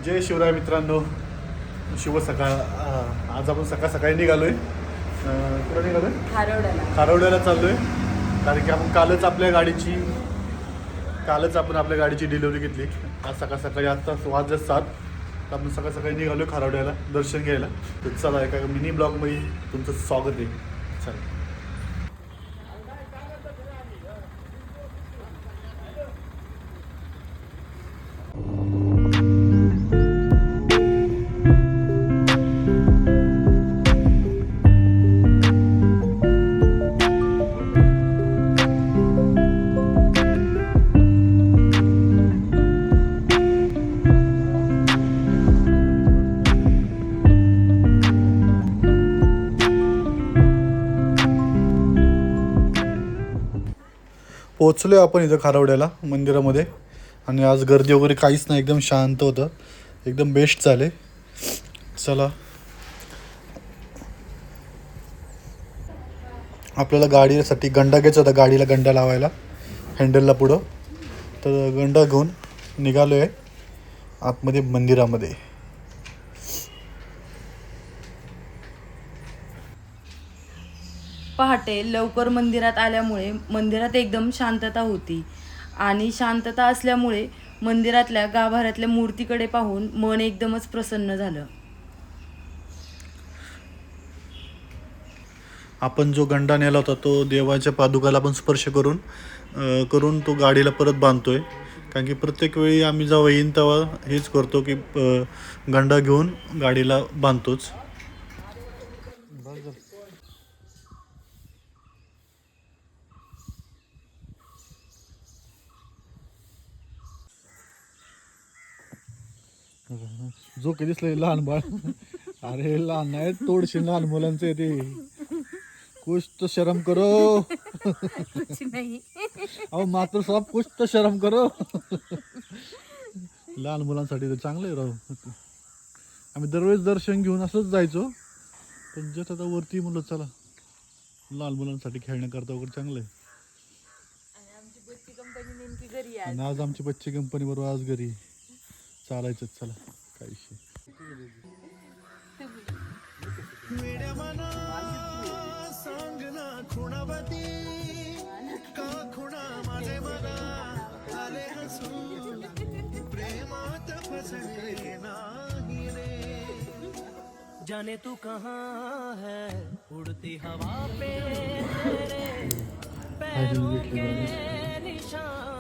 जय शिवराय मित्रांनो, शुभ सकाळ. आज आपण सकाळी निघालोय. कुठं निघालोय? खारवड्याला चाललोय. कारण की आपण कालच आपण आपल्या गाडीची डिलिव्हरी घेतली. आज सकाळी आत्ता वाजले 7. तर आपण सकाळी निघालोय खारवड्याला दर्शन घ्यायला. तर चला एका मिनी ब्लॉगमध्ये तुमचं स्वागत आहे. चला. पोचलो आपण इथं खारवड्याला मंदिरामध्ये. आणि आज गर्दी वगैरे काहीच नाही, एकदम शांत होतं, एकदम बेस्ट झाले. चला, आपल्याला गाडीसाठी गंडा घ्यायचा होता, गाडीला गंडा लावायला हँडलला पुढं. तर गंडा घेऊन निघालो आहे आतमध्ये मंदिरामध्ये. पहाटे लवकर मंदिरात आल्यामुळे मंदिरात एकदम शांतता होती आणि शांतता असल्यामुळे मंदिरातल्या गाभाऱ्यातल्या मूर्तीकडे पाहून मन एकदमच प्रसन्न झालं. आपण जो गंडा नेला होता तो देवाच्या पादुकाला आपण स्पर्श करून तो गाडीला परत बांधतोय. कारण की प्रत्येक वेळी आम्ही जेव्हा येईन तेव्हा हेच करतो की गंडा घेऊन गाडीला बांधतोच. जो कधी दिसलं लहान बाळ. अरे लहान नाही, तोडशील लहान मुलांचं ते. कुछ तो शर्म करो. नाही अहो मात्र साहेब, कुछ तो शर्म करो. लहान मुलांसाठी तर चांगलं आहे राव. आम्ही दरवेळेस दर्शन घेऊन असंच जायचो, पण जत आता वरती म्हणलं चला लहान मुलांसाठी खेळण्याकरता वगैरे चांगलं आहे. आणि आज आमची बच्ची कंपनी बरोबर आज घरी चालायचं. चला काही जाने तू कहाँ है उड़ती हवा पे तेरे पैरों के निशान